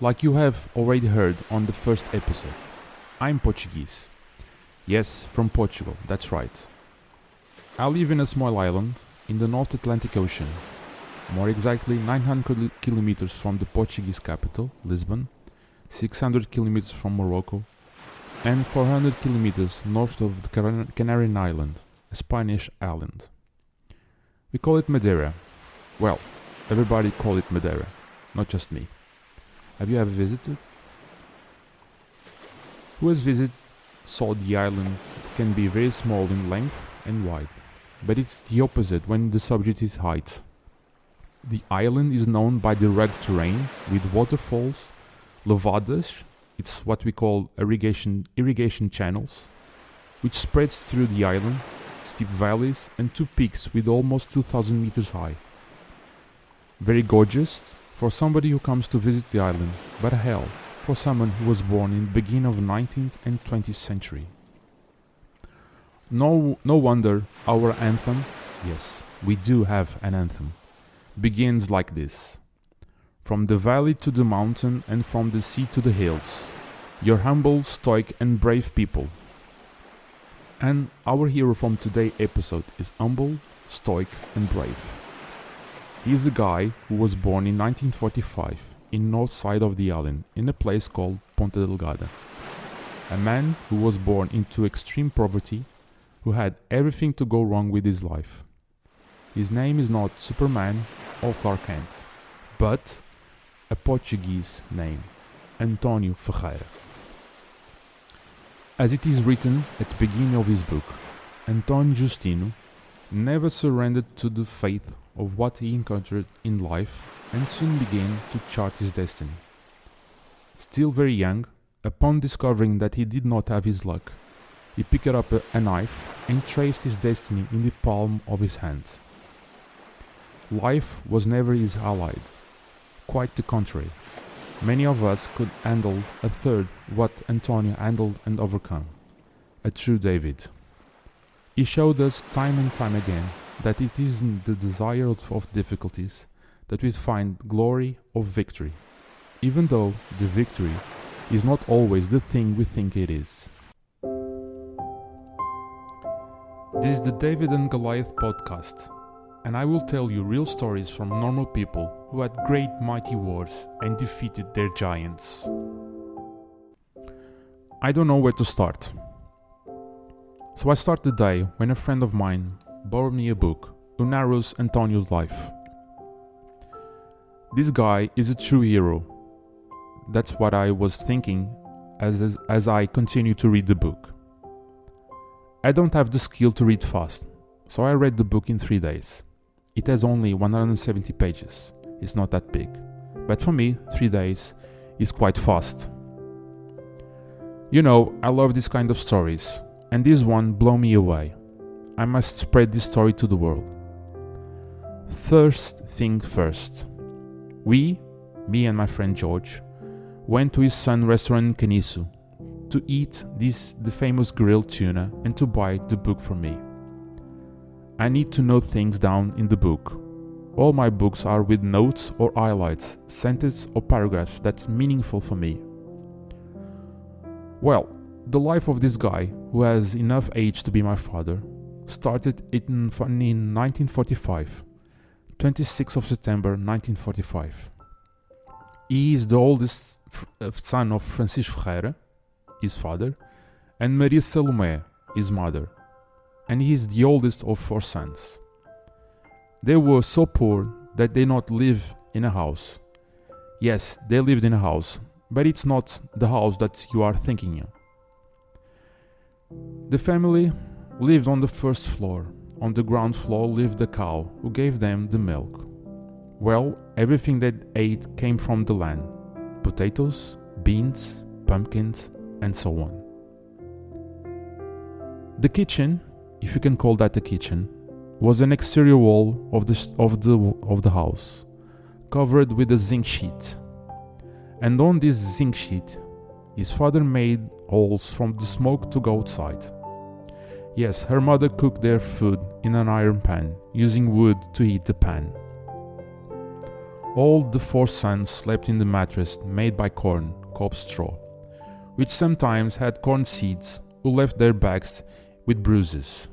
like you have already heard on the first episode, I'm Portuguese. Yes, from Portugal, that's right. I live in a small island in the North Atlantic Ocean, more exactly 900 kilometers from the Portuguese capital, Lisbon, 600 kilometers from Morocco, and 400 kilometers north of the Canary Island, a Spanish island. We call it Madeira. Well, everybody call it Madeira, not just me. Have you ever visited? Who has visited saw the island can be very small in length and wide, but it's the opposite when the subject is height. The island is known by the rugged terrain with waterfalls, levadas, it's what we call irrigation channels, which spreads through the island, steep valleys and two peaks with almost 2,000 meters high. Very gorgeous for somebody who comes to visit the island, but hell for someone who was born in the beginning of the 19th and 20th century. No wonder our anthem, yes, we do have an anthem, begins like this. From the valley to the mountain and from the sea to the hills, your humble, stoic and brave people. And our hero from today's episode is humble, stoic and brave. He is a guy who was born in 1945 in north side of the island in a place called Ponta Delgada. A man who was born into extreme poverty, who had everything to go wrong with his life. His name is not Superman or Clark Kent, but a Portuguese name, António Ferreira. As it is written at the beginning of his book, António Justino never surrendered to the fate of what he encountered in life and soon began to chart his destiny. Still very young, upon discovering that he did not have his luck, he picked up a knife and traced his destiny in the palm of his hand. Life was never his ally, quite the contrary. Many of us could handle a third what Antonio handled and overcome. A true David. He showed us time and time again that it isn't the desire of difficulties that we find glory or victory, even though the victory is not always the thing we think it is. This is the David and Goliath podcast, and I will tell you real stories from normal people who had great mighty wars and defeated their giants. I don't know where to start. So I start the day when a friend of mine borrowed me a book who narrows Antonio's life. This guy is a true hero. That's what I was thinking as I continue to read the book. I don't have the skill to read fast, so I read the book in 3 days. It has only 170 pages. It's not that big. But for me, 3 days is quite fast. You know, I love this kind of stories, and this one blew me away. I must spread this story to the world. First thing first. Me and my friend George, went to his son's restaurant in Caniço to eat the famous grilled tuna and to buy the book for me. I need to note things down in the book. All my books are with notes or highlights, sentences or paragraphs that's meaningful for me. Well, the life of this guy, who has enough age to be my father, started in 1945, 26th of September 1945. He is the oldest son of Francisco Ferreira, his father, and Maria Salomé, his mother, and he is the oldest of 4 sons. They were so poor that they not live in a house. Yes, they lived in a house, but it's not the house that you are thinking of. The family lived on the first floor. On the ground floor lived the cow who gave them the milk. Well, everything they ate came from the land. Potatoes, beans, pumpkins, and so on. The kitchen, if you can call that a kitchen, was an exterior wall of the house, covered with a zinc sheet. And on this zinc sheet, his father made holes from the smoke to go outside. Yes, her mother cooked their food in an iron pan, using wood to heat the pan. All the 4 sons slept in the mattress made by corn, cob straw, which sometimes had corn seeds, who left their backs with bruises.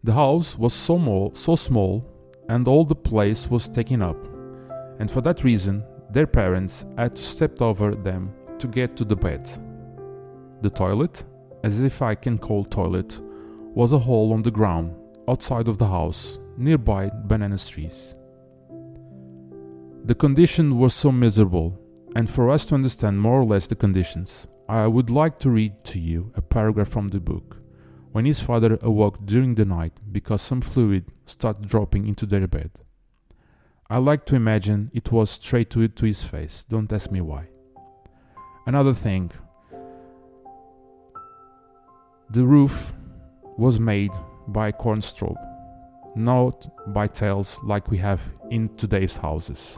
The house was so small, and all the place was taken up, and for that reason their parents had to step over them to get to the bed. The toilet, as if I can call toilet, was a hole on the ground outside of the house, nearby banana trees. The conditions were so miserable, and for us to understand more or less the conditions, I would like to read to you a paragraph from the book, when his father awoke during the night because some fluid started dropping into their bed. I like to imagine it was straight to his face, don't ask me why. Another thing, the roof was made by corn straw, not by tiles like we have in today's houses.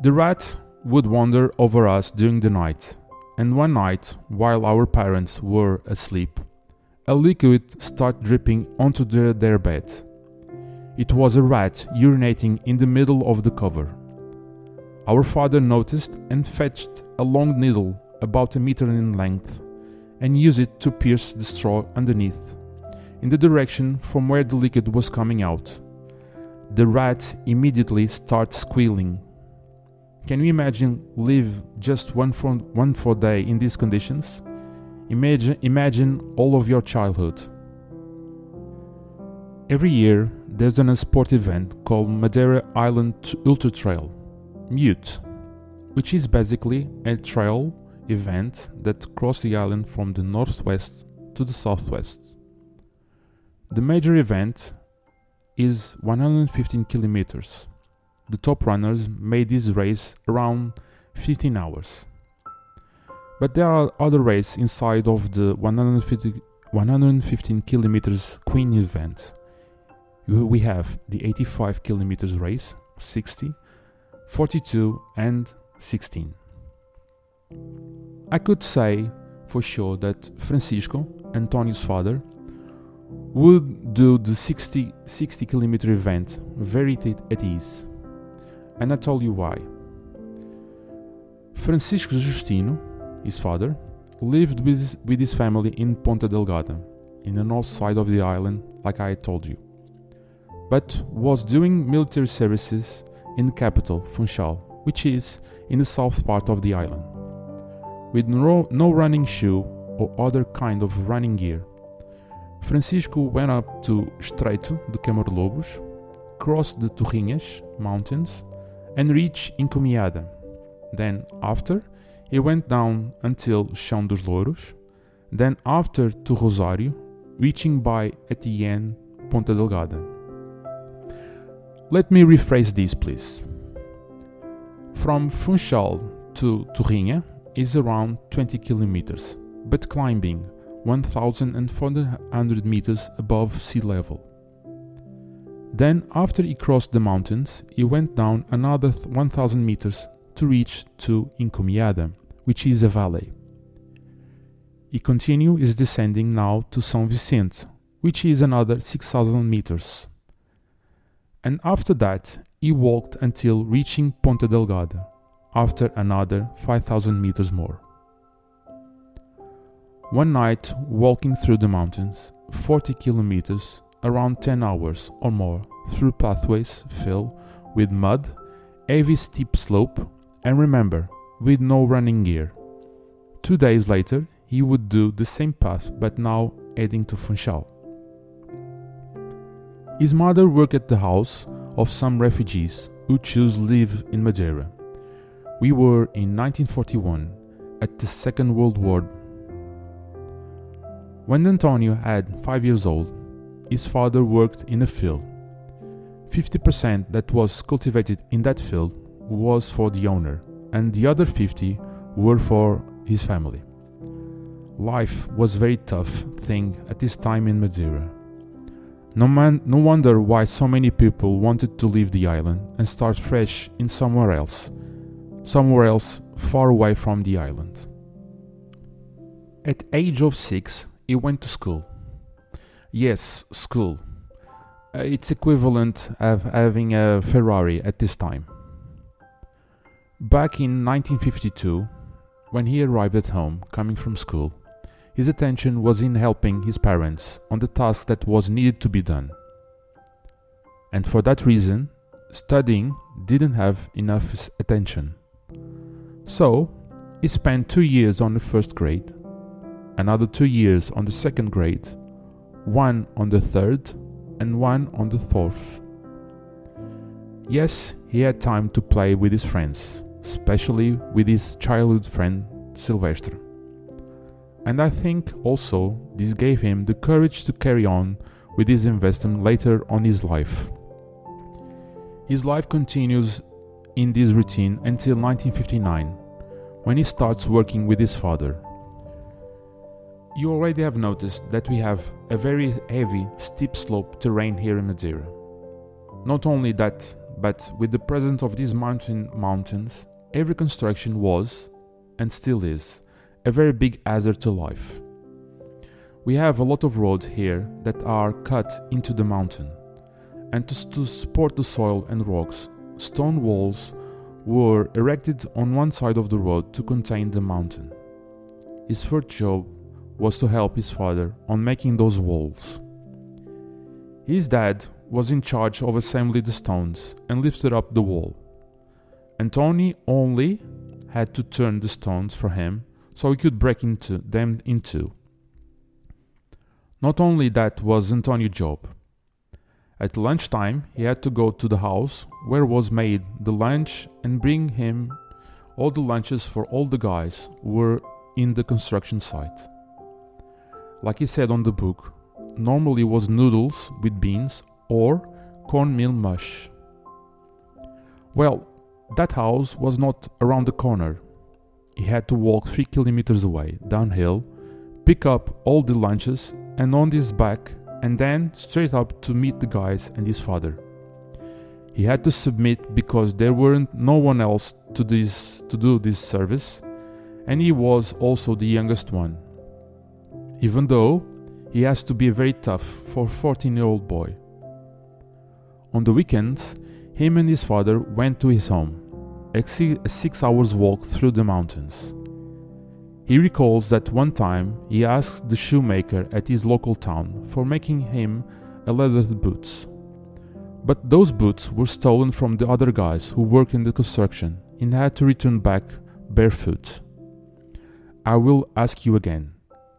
The rat would wander over us during the night, and one night, while our parents were asleep, a liquid started dripping onto their bed. It was a rat urinating in the middle of the cover. Our father noticed and fetched a long needle about 1 meter in length and used it to pierce the straw underneath, in the direction from where the liquid was coming out. The rat immediately started squealing. Can you imagine live just one for day in these conditions? Imagine all of your childhood. Every year there's a sport event called Madeira Island Ultra Trail, MUT, which is basically a trail event that crosses the island from the northwest to the southwest. The major event is 115 kilometers. The top runners made this race around 15 hours. But there are other races inside of the 115 kilometers Queen event. We have the 85 kilometers race, 60, 42 and 16. I could say for sure that Francisco, António's father, would do the 60 kilometer event very at ease. And I tell you why. Francisco Justino, his father, lived with his family in Ponta Delgada, in the north side of the island, like I told you, but was doing military services in the capital, Funchal, which is in the south part of the island. With no running shoe or other kind of running gear, Francisco went up to Estreito de Camarlobos, crossed the Torrinhas mountains, and reached Encomiada. Then after, he went down until Chão dos Louros, then after to Rosário, reaching by at the end Ponta Delgada. Let me rephrase this, please. From Funchal to Torrinha is around 20 kilometers, but climbing 1,400 meters above sea level. Then, after he crossed the mountains, he went down another 1,000 meters to reach to Encomiada, which is a valley. He continued his descending now to São Vicente, which is another 6,000 meters. And after that, he walked until reaching Ponta Delgada, after another 5,000 meters more. One night, walking through the mountains, 40 kilometers, around 10 hours or more, through pathways filled with mud, heavy steep slope, and remember, with no running gear. 2 days later, he would do the same path, but now heading to Funchal. His mother worked at the house of some refugees who chose live in Madeira. We were in 1941, at the Second World War. When Antonio had 5 years old, his father worked in a field. 50% that was cultivated in that field was for the owner, and the other 50 were for his family. Life was a very tough thing at this time in Madeira. No wonder why so many people wanted to leave the island and start fresh in somewhere else far away from the island. At age of 6, he went to school. Yes, school. It's equivalent of having a Ferrari at this time. Back in 1952, when he arrived at home, coming from school, his attention was in helping his parents on the task that was needed to be done. And for that reason, studying didn't have enough attention. So, he spent 2 years on the first grade, another 2 years on the second grade, 1 on the third, and 1 on the fourth. Yes, he had time to play with his friends, especially with his childhood friend Sylvester. And I think also this gave him the courage to carry on with his investment later on his life. His life continues in this routine until 1959, when he starts working with his father. You already have noticed that we have a very heavy, steep slope terrain here in Madeira. Not only that, but with the presence of these mountains, every construction was, and still is, a very big hazard to life. We have a lot of roads here that are cut into the mountain, and to support the soil and rocks, stone walls were erected on one side of the road to contain the mountain. His first job was to help his father on making those walls. His dad was in charge of assembling the stones and lifted up the wall. António only had to turn the stones for him so he could break them in two. Not only that was António's job. At lunchtime he had to go to the house where was made the lunch and bring him all the lunches for all the guys who were in the construction site. Like he said on the book, normally was noodles with beans or cornmeal mush. Well, that house was not around the corner. He had to walk 3 kilometers away, downhill, pick up all the lunches and on his back and then straight up to meet the guys and his father. He had to submit because there weren't no one else to do this service, and he was also the youngest one. Even though he has to be very tough for a 14-year-old boy. On the weekends, him and his father went to his home, a 6 hours walk through the mountains. He recalls that one time he asked the shoemaker at his local town for making him a leather boots. But those boots were stolen from the other guys who worked in the construction and had to return back barefoot. I will ask you again.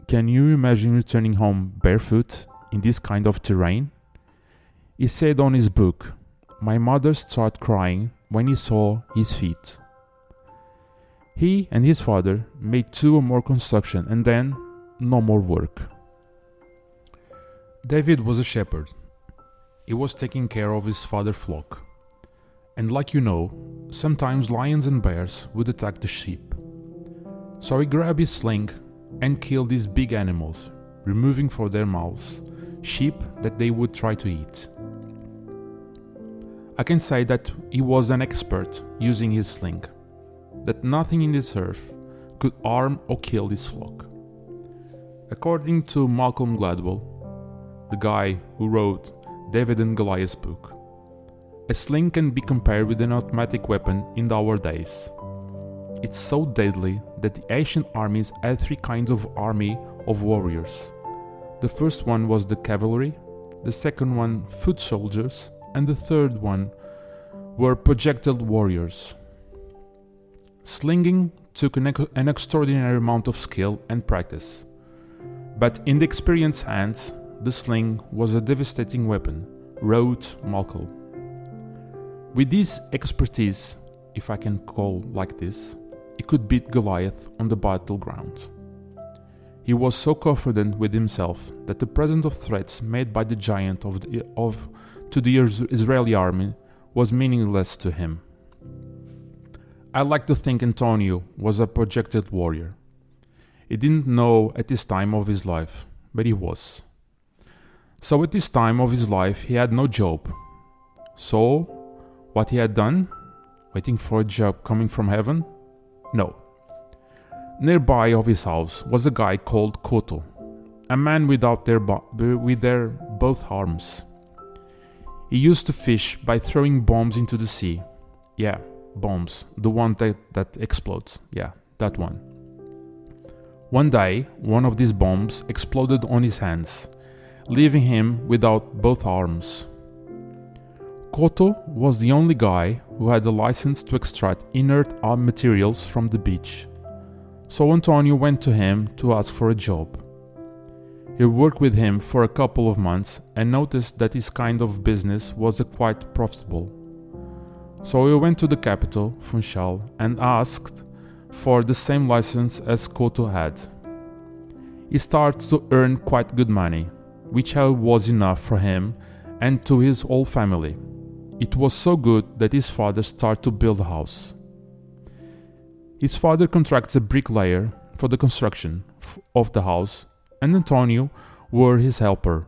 Can you imagine returning home barefoot in this kind of terrain? He said on his book, "My mother started crying when he saw his feet." He and his father made 2 or more construction and then no more work. David was a shepherd. He was taking care of his father's flock. And like you know, sometimes lions and bears would attack the sheep. So he grabbed his sling and killed these big animals, removing from their mouths sheep that they would try to eat. I can say that he was an expert using his sling, that nothing in this earth could harm or kill his flock. According to Malcolm Gladwell, the guy who wrote David and Goliath's book, a sling can be compared with an automatic weapon in our days. It's so deadly that the ancient armies had 3 kinds of army of warriors. The first one was the cavalry, the second one foot soldiers, and the third one were projectile warriors. Slinging took an extraordinary amount of skill and practice, but in the experienced hands, the sling was a devastating weapon, wrote Malcolm. With this expertise, if I can call like this, he could beat Goliath on the battleground. He was so confident with himself that the present of threats made by the giant to the Israeli army was meaningless to him. I like to think António was a projected warrior. He didn't know at this time of his life, but he was. So at this time of his life he had no job. So what he had done? Waiting for a job coming from heaven? No. Nearby of his house was a guy called Couto, a man with their both arms. He used to fish by throwing bombs into the sea. Yeah, bombs. The one that explodes. Yeah, that one. One day, one of these bombs exploded on his hands, leaving him without both arms. Koto was the only guy who had a license to extract inert materials from the beach. So António went to him to ask for a job. He worked with him for a couple of months and noticed that his kind of business was quite profitable. So he went to the capital, Funchal, and asked for the same license as Koto had. He started to earn quite good money, which was enough for him and to his whole family. It was so good that his father started to build a house. His father contracts a bricklayer for the construction of the house, and António were his helper.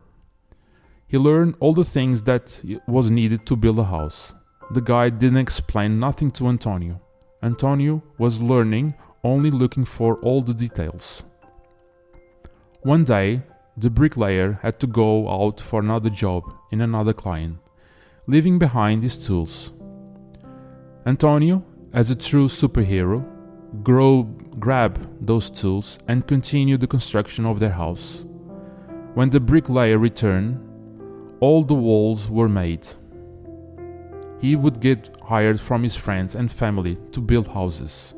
He learned all the things that was needed to build a house. The guy didn't explain nothing to António. António was learning, only looking for all the details. One day, the bricklayer had to go out for another job in another client, leaving behind his tools. António, as a true superhero, grabbed those tools and continued the construction of their house. When the bricklayer returned, all the walls were made. He would get hired from his friends and family to build houses.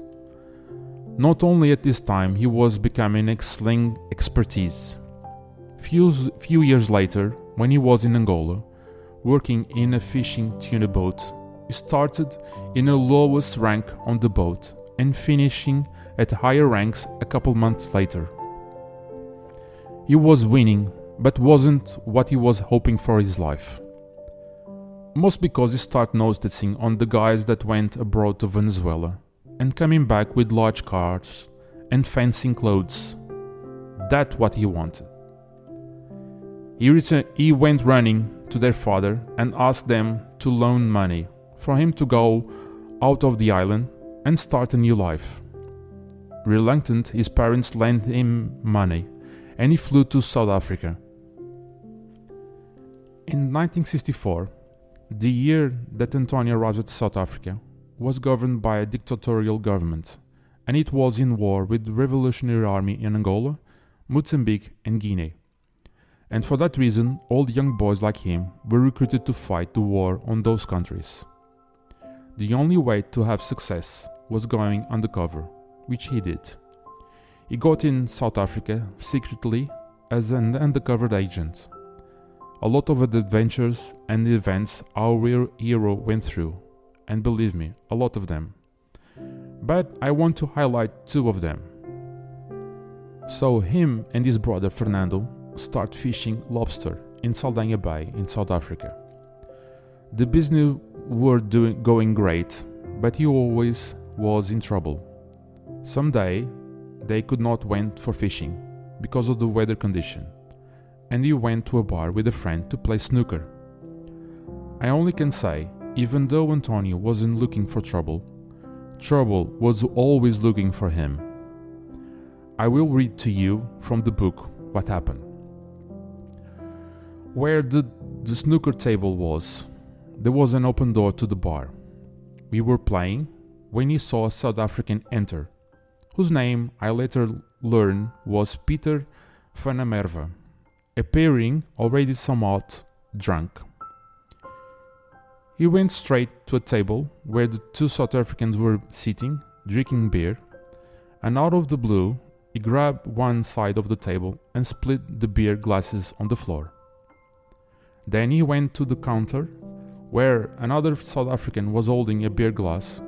Not only at this time, he was becoming excellent expertise. Few years later, when he was in Angola, working in a fishing tuna boat, he started in the lowest rank on the boat and finishing at higher ranks a couple months later. He was winning, but wasn't what he was hoping for his life. Most because he started noticing on the guys that went abroad to Venezuela and coming back with large cars and fancy clothes. That's what he wanted. He went running to their father and asked them to loan money for him to go out of the island and start a new life. Reluctant, his parents lent him money and he flew to South Africa. In 1964, the year that António arrived at South Africa was governed by a dictatorial government, and it was in war with the Revolutionary Army in Angola, Mozambique and Guinea. And for that reason, all the young boys like him were recruited to fight the war on those countries. The only way to have success was going undercover, which he did. He got in South Africa secretly as an undercover agent. A lot of the adventures and events our hero went through, and believe me, a lot of them. But I want to highlight two of them. So him and his brother Fernando start fishing lobster in Saldanha Bay in South Africa. The business were going great, but he always was in trouble. Someday they could not went for fishing because of the weather condition, and he went to a bar with a friend to play snooker. I only can say, even though António wasn't looking for trouble, trouble was always looking for him. I will read to you from the book what happened. Where the snooker table was, there was an open door to the bar. We were playing when he saw a South African enter, whose name I later learned was Peter van der Merwe, appearing already somewhat drunk. He went straight to a table where the two South Africans were sitting, drinking beer, and out of the blue, he grabbed one side of the table and split the beer glasses on the floor. Then he went to the counter, where another South African was holding a beer glass,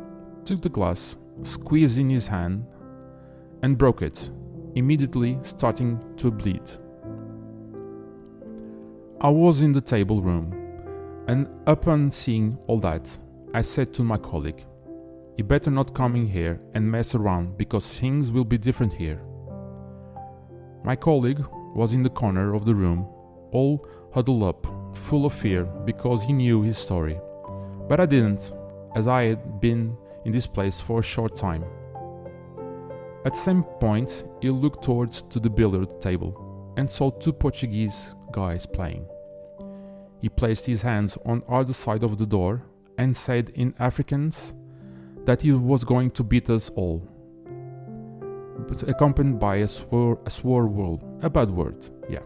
took the glass, squeezed in his hand, and broke it, immediately starting to bleed. I was in the table room, and upon seeing all that, I said to my colleague, "You better not come in here and mess around because things will be different here." My colleague was in the corner of the room, all huddled up, full of fear because he knew his story. But I didn't, as I had been in this place for a short time. At some point, he looked towards to the billiard table and saw two Portuguese guys playing. He placed his hands on either side of the door and said in Afrikaans that he was going to beat us all, but accompanied by a swear word, a bad word, yeah.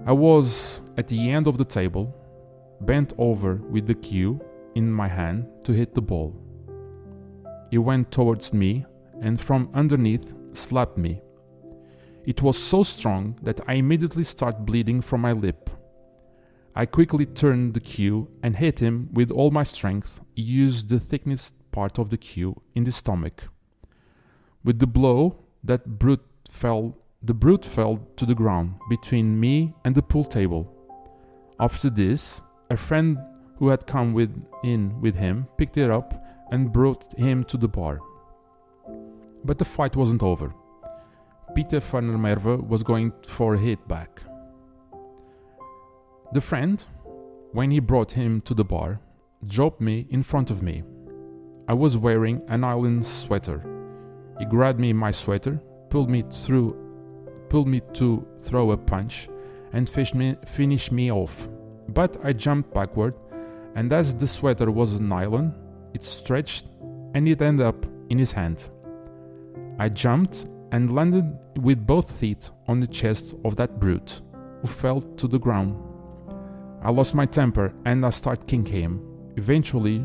I was at the end of the table, bent over with the cue in my hand to hit the ball. He went towards me and from underneath slapped me. It was so strong that I immediately started bleeding from my lip. I quickly turned the cue and hit him with all my strength. He used the thickest part of the cue in the stomach. With the blow, the brute fell to the ground between me and the pool table. After this, a friend who had come in with him picked it up and brought him to the bar. But the fight wasn't over. Peter van der Merwe was going for a hit back. The friend, when he brought him to the bar, dropped me in front of me. I was wearing an island sweater. He grabbed me my sweater, pulled me to throw a punch, and finished me off. But I jumped backward, and as the sweater was a nylon, it stretched and it ended up in his hand. I jumped and landed with both feet on the chest of that brute, who fell to the ground. I lost my temper and I started kicking him. Eventually,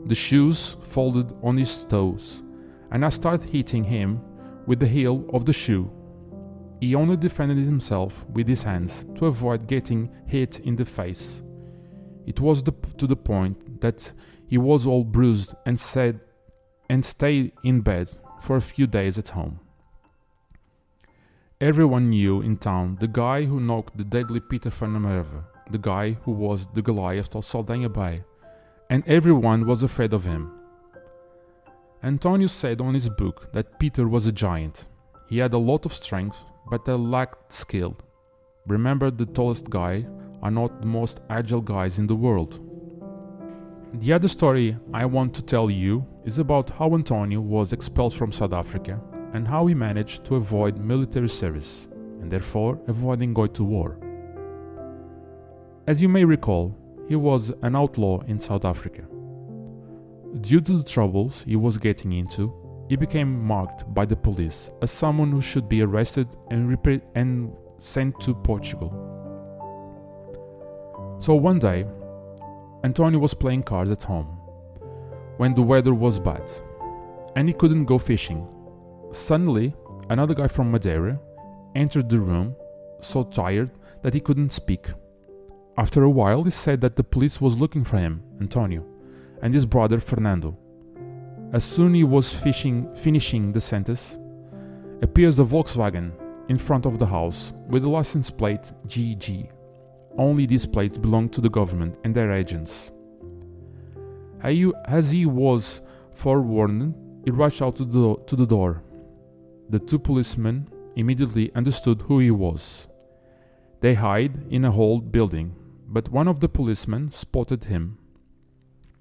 the shoes folded on his toes, and I started hitting him with the heel of the shoe. He only defended himself with his hands to avoid getting hit in the face. It was to the point that he was all bruised and stayed in bed for a few days at home. Everyone knew in town the guy who knocked the deadly Peter van der Merwe, the guy who was the Goliath of Saldanha Bay, and everyone was afraid of him. António said on his book that Peter was a giant. He had a lot of strength, but lacked skill. Remember, the tallest guy are not the most agile guys in the world. The other story I want to tell you is about how António was expelled from South Africa and how he managed to avoid military service, and therefore avoiding going to war. As you may recall, he was an outlaw in South Africa. Due to the troubles he was getting into, he became marked by the police as someone who should be arrested and sent to Portugal. So one day, António was playing cards at home, when the weather was bad, and he couldn't go fishing. Suddenly, another guy from Madeira entered the room, so tired that he couldn't speak. After a while, he said that the police was looking for him, António, and his brother Fernando. As soon he was finishing the sentence, appears a Volkswagen in front of the house with the license plate GG. Only these plates belonged to the government and their agents. As he was forewarned, he rushed out to the door. The two policemen immediately understood who he was. They hid in a old building, but one of the policemen spotted him.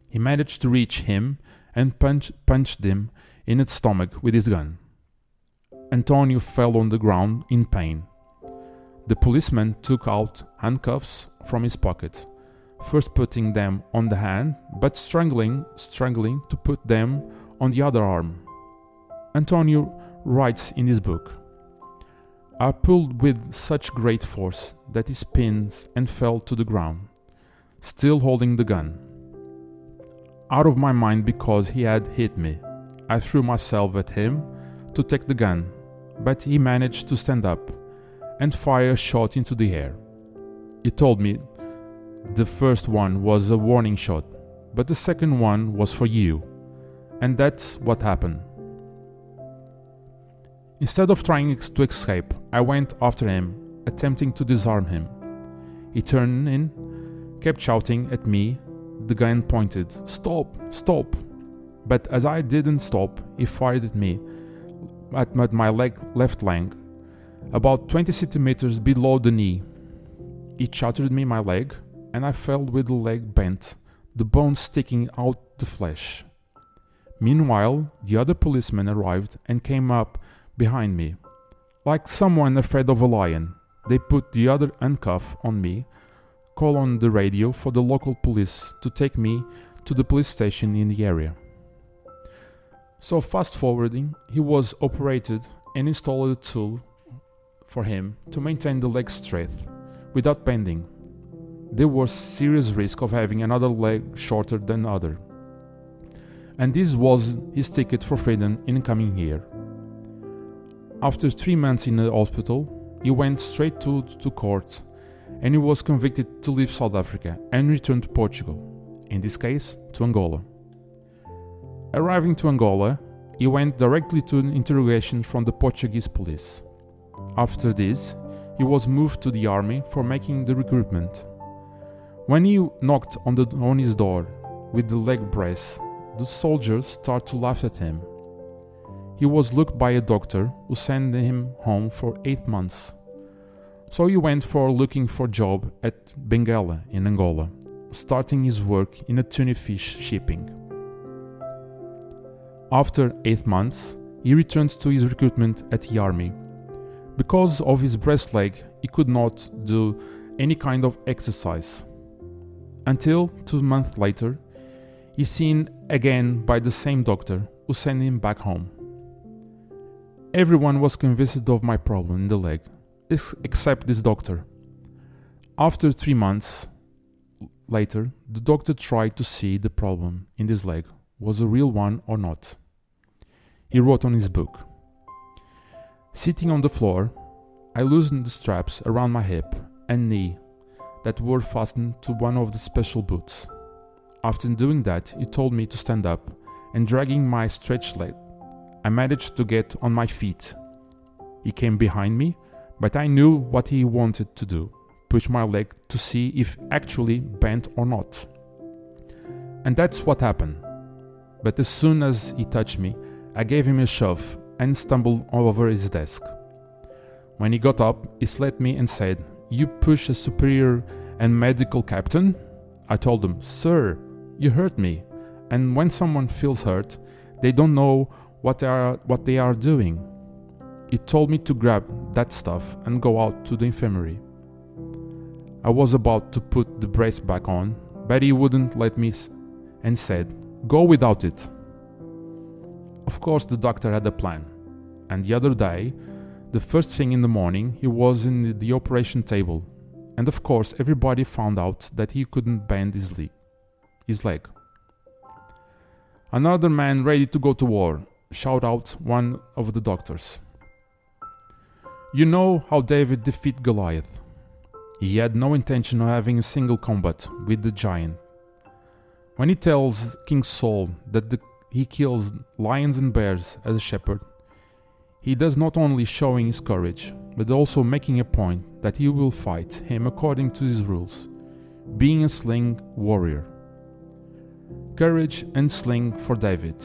He managed to reach him and punched him in its stomach with his gun. António fell on the ground in pain. The policeman took out handcuffs from his pocket, first putting them on the hand, but struggling to put them on the other arm. António writes in his book, "I pulled with such great force that he spined and fell to the ground, still holding the gun. Out of my mind because he had hit me, I threw myself at him to take the gun, but he managed to stand up and fire a shot into the air. He told me the first one was a warning shot, but the second one was for you, and that's what happened. Instead of trying to escape, I went after him, attempting to disarm him. He turned in, kept shouting at me, the gun pointed, 'Stop, stop!' But as I didn't stop, he fired at me, at my left leg, about 20 centimeters below the knee. It shattered me my leg, and I fell with the leg bent, the bones sticking out the flesh. Meanwhile, the other policeman arrived and came up behind me. Like someone afraid of a lion, they put the other handcuff on me, call on the radio for the local police to take me to the police station in the area. So fast forwarding, he was operated and installed a tool for him to maintain the leg strength without bending. There was serious risk of having another leg shorter than other. And this was his ticket for freedom in coming here. After 3 months in the hospital, he went straight to court and he was convicted to leave South Africa and return to Portugal, in this case to Angola. Arriving to Angola, he went directly to an interrogation from the Portuguese police. After this, he was moved to the army for making the recruitment. When he knocked on his door with the leg brace, the soldiers started to laugh at him. He was looked by a doctor who sent him home for 8 months. So he went for looking for a job at Benguela in Angola, starting his work in a tuna fish shipping. After 8 months, he returned to his recruitment at the army. Because of his breast leg, he could not do any kind of exercise. Until 2 months later, he's seen again by the same doctor who sent him back home. Everyone was convinced of my problem in the leg, except this doctor. After 3 months later, the doctor tried to see the problem in this leg was a real one or not. He wrote on his book, "Sitting on the floor, I loosened the straps around my hip and knee that were fastened to one of the special boots. After doing that, he told me to stand up, and dragging my stretched leg, I managed to get on my feet. He came behind me, but I knew what he wanted to do, push my leg to see if actually bent or not. And that's what happened. But as soon as he touched me, I gave him a shove and stumbled over his desk. When he got up, he slapped me and said, 'You push a superior and medical captain?' I told him, 'Sir, you hurt me. And when someone feels hurt, they don't know what they are doing.' He told me to grab that stuff and go out to the infirmary. I was about to put the brace back on, but he wouldn't let me and said, 'Go without it.' Of course, the doctor had a plan, and the other day, the first thing in the morning, he was in the operation table, and of course everybody found out that he couldn't bend his leg. Another man ready to go to war, shout out one of the doctors. You know how David defeated Goliath. He had no intention of having a single combat with the giant. When he tells King Saul that he kills lions and bears as a shepherd, he does not only showing his courage, but also making a point that he will fight him according to his rules, being a sling warrior. Courage and sling for David.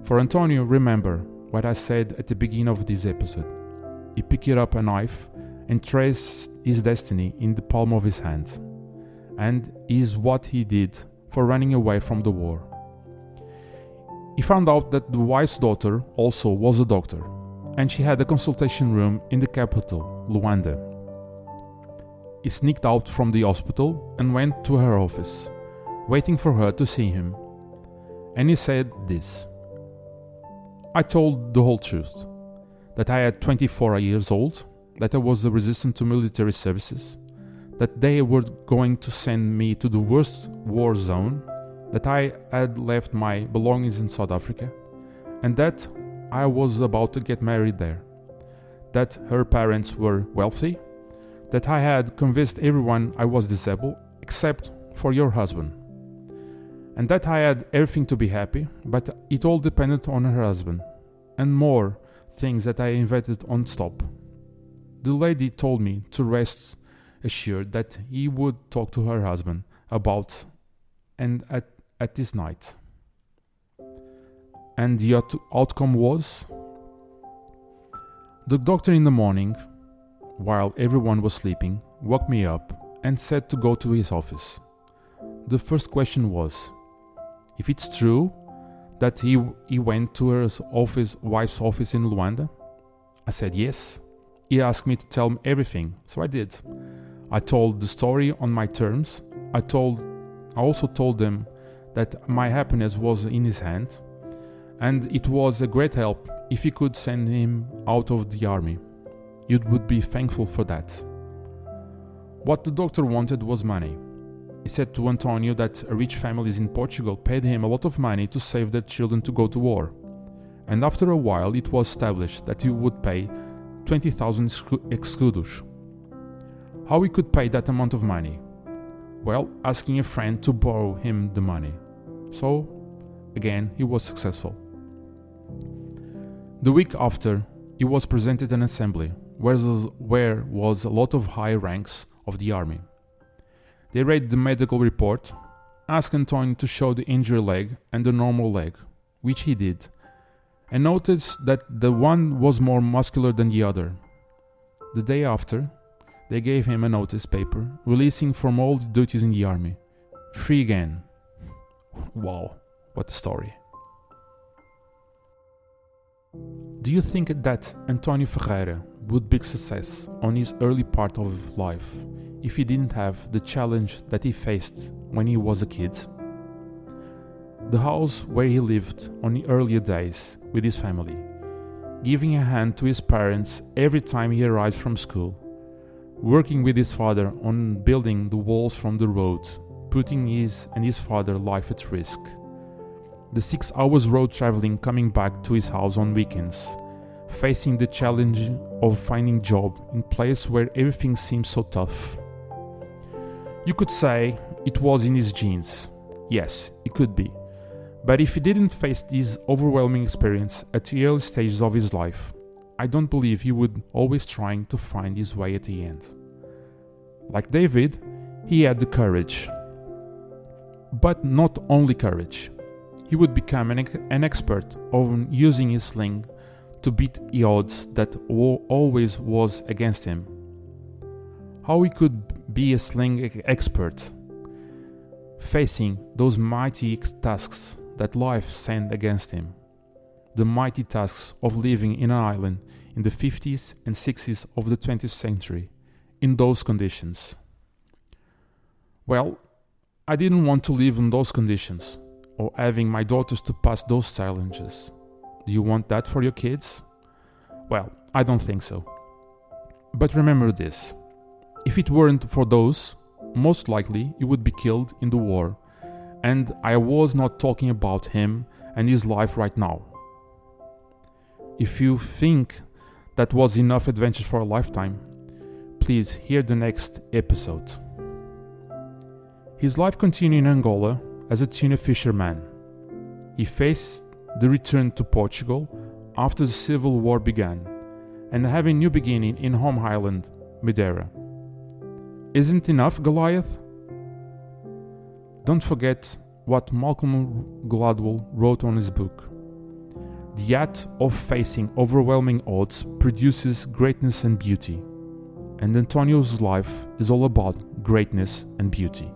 For Antonio, remember what I said at the beginning of this episode. He picked up a knife and traced his destiny in the palm of his hand, and is what he did for running away from the war. He found out that the wife's daughter also was a doctor, and she had a consultation room in the capital, Luanda. He sneaked out from the hospital and went to her office, waiting for her to see him. And he said this: I told the whole truth, that I had 24 years old, that I was resistant to military services, that they were going to send me to the worst war zone, that I had left my belongings in South Africa, and that I was about to get married there, that her parents were wealthy, that I had convinced everyone I was disabled except for your husband, and that I had everything to be happy, but it all depended on her husband, and more things that I invented on stop. The lady told me to rest assured that he would talk to her husband about and at this night. And the outcome was, the doctor in the morning, while everyone was sleeping, woke me up and said to go to his office. The first question was, if it's true that he went to her wife's office in Luanda? I said yes. He asked me to tell him everything, so I did. I told the story on my terms. I also told them that my happiness was in his hand, and it was a great help if he could send him out of the army. You would be thankful for that. What the doctor wanted was money. He said to António that rich families in Portugal paid him a lot of money to save their children to go to war, and after a while it was established that he would pay 20,000 escudos. How he could pay that amount of money? Well, asking a friend to borrow him the money. So, again, he was successful. The week after, he was presented an assembly where was a lot of high ranks of the army. They read the medical report, asked António to show the injured leg and the normal leg, which he did, and noticed that the one was more muscular than the other. The day after, they gave him a notice paper releasing from all the duties in the army. Free again. Wow, what a story. Do you think that António Ferreira would be success on his early part of life if he didn't have the challenge that he faced when he was a kid? The house where he lived on the earlier days with his family, giving a hand to his parents every time he arrived from school, working with his father on building the walls from the road, putting his and his father's life at risk. The 6 hours road traveling coming back to his house on weekends, facing the challenge of finding job in place where everything seems so tough. You could say it was in his genes. Yes, it could be. But if he didn't face this overwhelming experience at the early stages of his life, I don't believe he would always trying to find his way at the end. Like David, he had the courage. But not only courage. He would become an expert on using his sling to beat the odds that always was against him. How he could be a sling expert, facing those mighty tasks that life sent against him. The mighty tasks of living in an island in the 50s and 60s of the 20th century, in those conditions. Well, I didn't want to live in those conditions, or having my daughters to pass those challenges. Do you want that for your kids? Well, I don't think so. But remember this, if it weren't for those, most likely you would be killed in the war, and I was not talking about him and his life right now. If you think that was enough adventure for a lifetime, please hear the next episode. His life continued in Angola as a tuna fisherman. He faced the return to Portugal after the Civil War began, and having a new beginning in home island, Madeira. Isn't enough, Goliath? Don't forget what Malcolm Gladwell wrote on his book. The act of facing overwhelming odds produces greatness and beauty, and António's life is all about greatness and beauty.